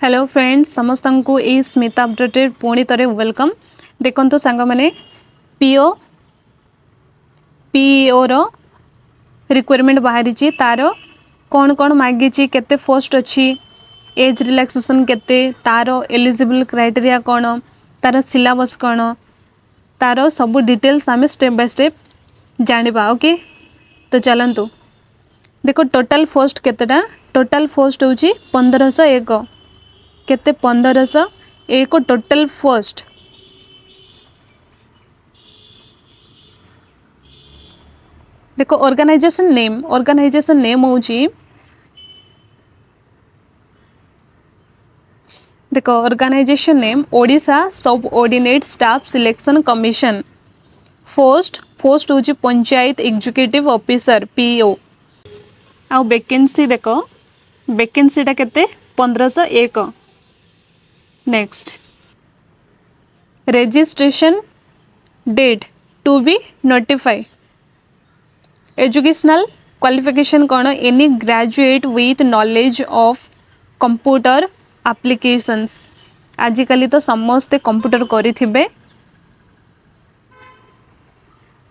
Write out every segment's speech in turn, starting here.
Hello friends समस्त को ये स्मिता अपडेटेड पुणी थे वेलकम। देखो सांग मैंने पीओ रो रिक्वायरमेंट बाहरी तार कौन कौन मागिची केते पोस्ट अच्छी एज रिलैक्सेशन केते तार एलिजिबल क्राइटेरिया कौन तार सिलेबस कौन तार सब डिटेल्स आम स्टेप बाय स्टेप जानिबा। ओके तो चलतु देखो टोटाल पोस्ट केतेटा टोटाल पोस्ट हूँ 1501 केते 1501 टोटाल पोस्ट। देखो ऑर्गेनाइजेशन नेम हूँ देखो organisation name Odisha subordinate staff selection commission. Post हूँ पंचायत एग्जीक्यूटिव ऑफिसर पीओ। आउ वैकेंसी देखो वैकेंसीटा केते 1501। Next registration date to be notified. Educational qualification कौन any graduate with knowledge of computer applications. आजिकली तो समस्ते कंप्यूटर करेंगे।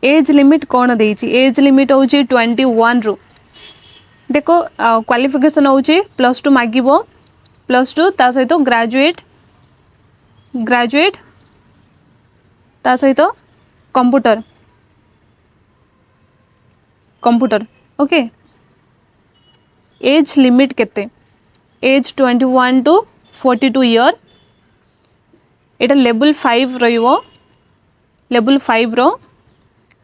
एज लिमिट कौन देइछि एज लिमिट हूँ 21 रु। देखो क्वालिफिकेशन हूँ +2 मागिबो +2 ता सहित ग्रेजुएट ता सहित कंप्यूटर ओके। एज लिमिट केते as 21 to 42 year. Etah level 5 रहिबो। लेवल 5 रो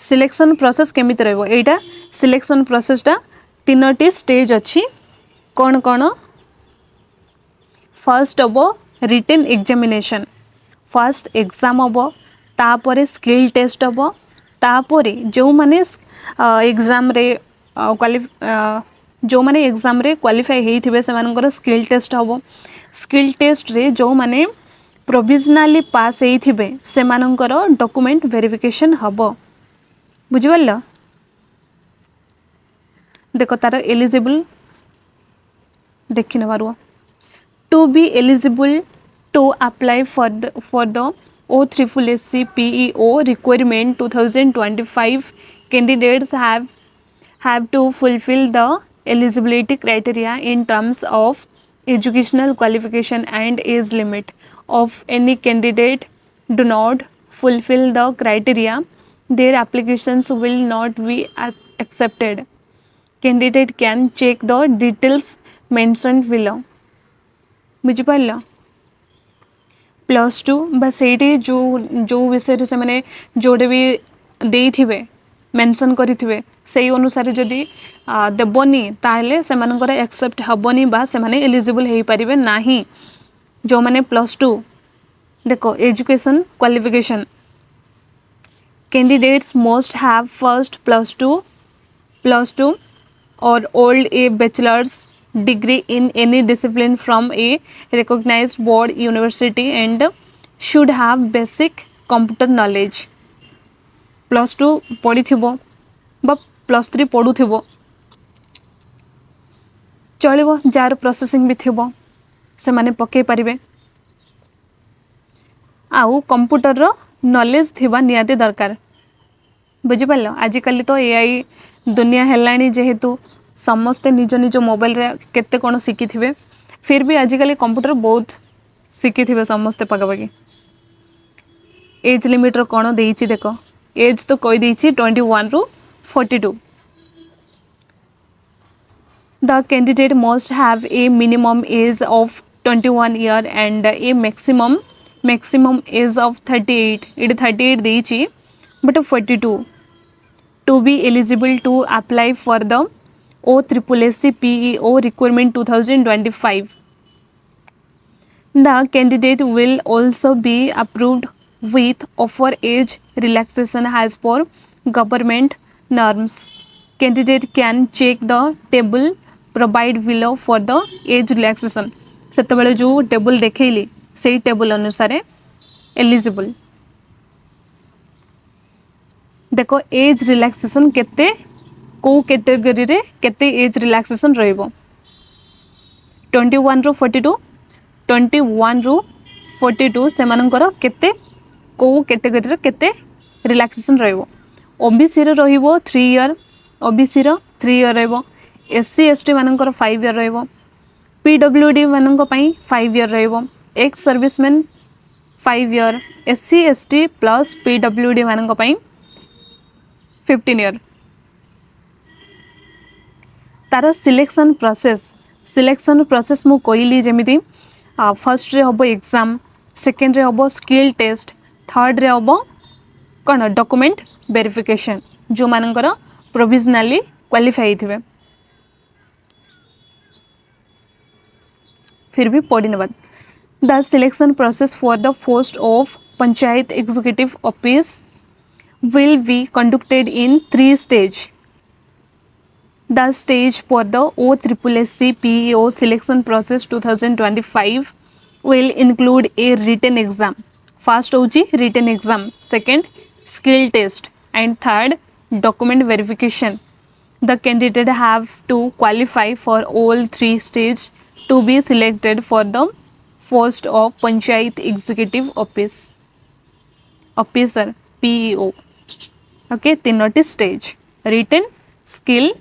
सिलेक्शन प्रोसेस केमिति रहिबो एटा सिलेक्शन प्रोसेसटा 3टी स्टेज अच्छी कौन कौन। फर्स्ट हम रिटेन एग्जामिनेशन फर्स्ट एग्जाम हम तापर स्किल टेस्ट हम तापर जो माने एग्जाम रे जो माने एग्जाम रे क्वालिफाई होइथिबे सेमानकर स्किल टेस्ट हम। स्किल टेस्ट रे जो माने प्रोविजनली पास होइथिबे सेमानकर डॉक्यूमेंट वेरिफिकेशन हबो। बुझिवल देखो तार एलिजिबल देखि नबार to be eligible to apply for the OSSC PEO requirement 2025 candidates have to fulfill the eligibility criteria in terms of educational qualification and age limit of any candidate do not fulfill the criteria their applications will not be accepted. Candidate can check the details mentioned below. बुझिपाल +2 बस ये जो विषय से मैंने जोड़े भी देइथिबे mention करिथिबे सेही अनुसार जदि देबनी ताहले सेमानकर एक्सेप्ट हबनी बा सेमाने एलिजिबल हेई परिबे नाही। जो माने +2 देखो education qualification candidates must have first +2 or hold a bachelor's degree in any discipline from a recognized board university and should have basic computer knowledge। +2 पढ़ी बा +3 पढ़ुथिबो चलिबो जार प्रोसेसिंग भी थिबो से माने पके परिबे। आउ कंप्यूटर रो नॉलेज थिबा नियाते दरकार। बुझिपाल आजिकल तो एआई दुनिया हेलानी जेहेतु समस्ते निज निज मोबाइल रे केते कोन शिखी थिबे फिर भी आजिकल कंप्यूटर बहुत शिखी थिबे समस्ते पकापकी। एज लिमिट रो कोन देइछि देखो एज तो कोई देइछि 21 रु 42। The candidate must have a minimum age of 21 year and a maximum age of 38 it 38 देइछि but 42 to be eligible to apply for the OSSC PEO requirement 2025. The candidate will also be approved with offer age relaxation as per government norms. Candidate can check the table provide below for the age relaxation. सेतबेले जो table देखैली सेही table अनुसार eligible. देखो age relaxation केते को category रे केते age relaxation रहइबो 21 रु 42 21 रु 42 सेमानंकर केते को कैटेगरी रो केते रिलैक्सेशन रहइबो ओबीसी रो रहइबो 3 इयर ओबीसी रो 3 इयर रहइबो एससी एसटी मानंकर 5 इयर रहइबो पीडब्ल्यूडी मानंक पई 5 इयर रहइबो ex serviceman 5 year SC ST plus PWD मानंक पई 15 इयर तार सिलेक्शन प्रोसेस मु कहली जमिति फर्स्ट रे हबो एग्जाम सेकेंड रे हबो स्किल टेस्ट थर्ड रे हबो कौन डॉक्यूमेंट वेरिफिकेशन जो मानकर प्रोविजनली क्वालिफाई थिबे फिर भी पढ़ी नबा the selection process for the post of panchayat executive office will be conducted in 3 stages. The stage for the OSSC PEO selection process 2025 will include a written exam. First होची written exam, second skill test and third document verification. The candidate have to qualify for all 3 stages to be selected for the post of Panchayat Executive Officer PEO. Okay तीनोटी stage written skill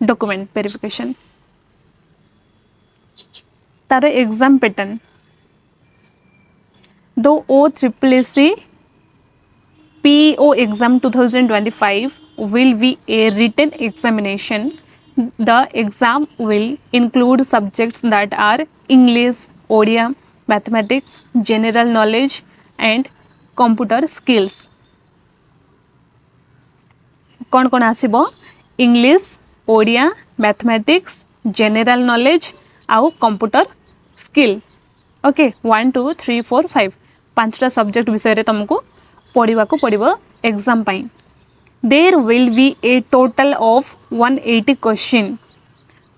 document verification तार exam pattern दो OSSC PEO exam 2025 will be a written examination. The exam will include subjects that are English, Odia, mathematics, general knowledge and computer skills. कौन कौन आसीबो English Odia mathematics general knowledge आउ computer skill okay 1 2 3 4 5 पांचटा subject विषय रे तुमको पढ़ा को पड़ो एग्जाम पाई there will be a total of 180 question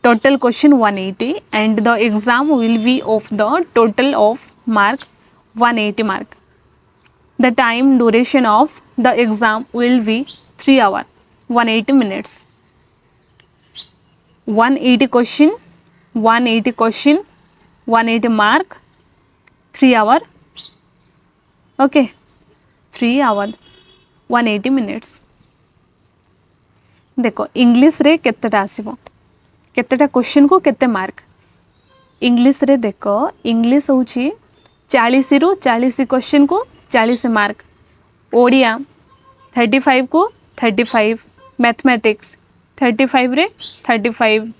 total question 180 and the exam will be of the total of mark 180 mark the time duration of the exam will be 3 hours 180 minutes 180 question 180 mark 3 hour okay 3 hour 180 minutes देखो English रे केतेटा आसीबो केतेटा question को केते mark English रे देखो English होची 40 रु 40 question को 40 mark Odia 35 को 35 मैथमेटिक्स 35 रे 35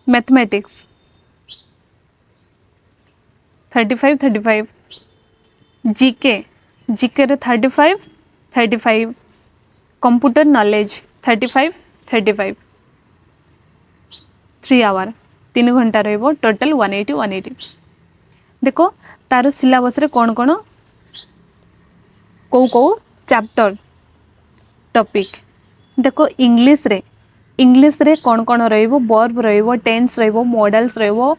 मैथमेटिक्स 35 जीके रे 35 कंप्यूटर नॉलेज 35 3 आवर 3 घंटा रहिबो टोटल 180 देखो तार सिलेबस रे कौन कौन को चैप्टर टॉपिक देखो इंग्लिश रे कौन कौन रहिबो वर्ब रहिबो टेंस रहिबो मॉडल्स रहिबो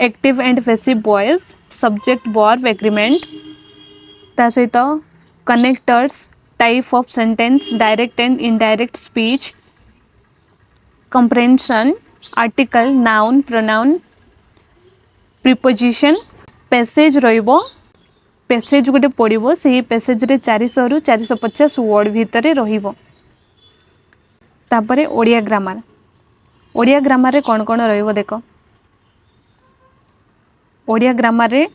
active and passive voice subject verb agreement ता सहित connectors type of sentence direct and indirect speech comprehension article noun pronoun preposition passage रहिबो पैसेज गोटे पड़ो से पैसेज रे 400 रु 450 वर्ड भितर रहिबो तापरे ओडिया ग्रामर रे कौन कौन रहिबो देखो ओडिया ग्रामर रे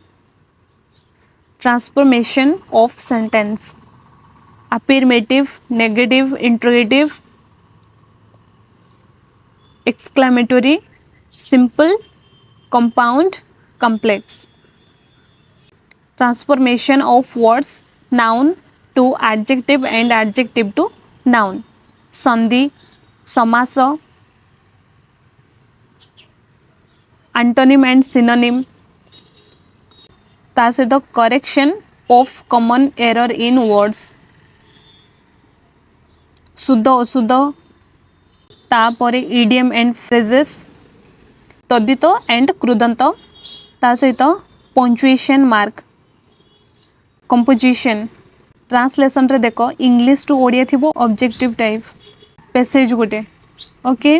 transformation of sentence affirmative negative interrogative exclamatory simple compound complex transformation of words noun to adjective and adjective to noun संधि समास एंटोनिम एंड सिनोनिम ता सहित correction of common error in words शुद्ध अशुद्ध तापर इडियम एंड फ्रेजेस तद्धित and कृदंत ता सहित पंचुएशन मार्क कंपोजिशन ट्रांसलेशन रे देखो इंग्लिश टू ओडिया थिबो ऑब्जेक्टिव टाइप पैसेज गोटे ओके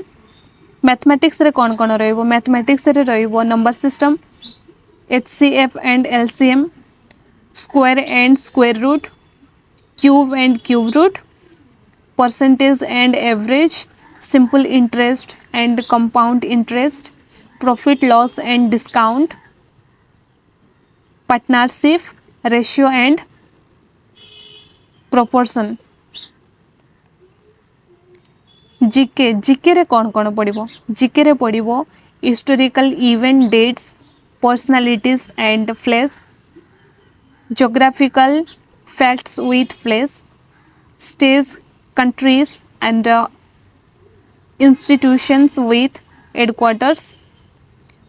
मैथमेटिक्स रे कौन कौन रहिबो मैथमेटिक्स रे रहिबो number system HCF and LCM square and square root cube and cube root percentage and average simple interest and compound interest profit loss and discount partnership ratio and proportion GK GK रे कौन कौन पड़िबो GK रे पड़िबो historical event dates personalities and फ्लेश geographical facts with place states countries and institutions with headquarters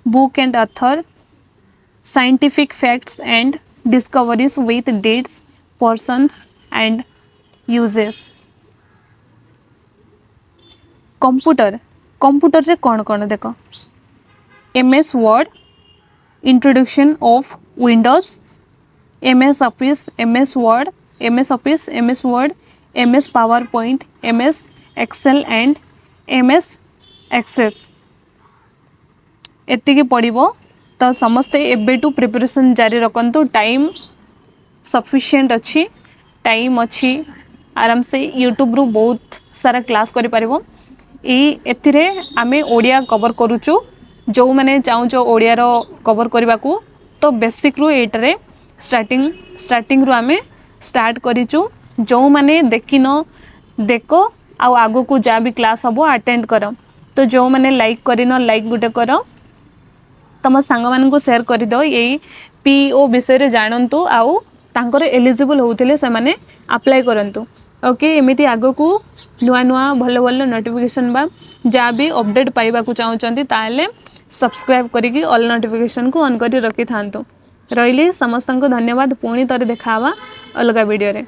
book and author scientific facts and discoveries with dates persons and uses computer computer रे कौन कौन देख MS Word introduction of Windows MS Office MS Word MS Word MS PowerPoint MS Excel and MS Access एतिकी पड़िबो तो समस्ते एबेटू preparation जारी रखंतु टाइम सफिशिएंट अच्छी टाइम अच्छी आराम से यूट्यूब रु बहुत सारा क्लास करि परिबो एथिरे आमे ओडिया कवर करूचु जो माने चाहूचो ओडिया रो कवर करबा को तो बेसिक रु एटरे स्टार्टिंग रु आमे स्टार्ट करिचु जो माने देखिनो देखो आ आगो को जा भी क्लास हबो अटेंड करो तो जो माने लाइक करिनो लाइक गुटे करो तम सांग मान को शेयर कर दो यही PO विषय रे जानंतु आउ तांकर एलिजिबल होउथिले से माने अप्लाई करंतु ओके एमिति आगो को नुआ नुआ भलो भलो नोटिफिकेशन बा जा भी अपडेट पाइबा को चाहउचंती ताले सब्सक्राइब करिकि ऑल नोटिफिकेशन को ऑन करी रखि थांतु रहिले समस्त को धन्यवाद पुणी तरे देखावा अलगा वीडियो रे।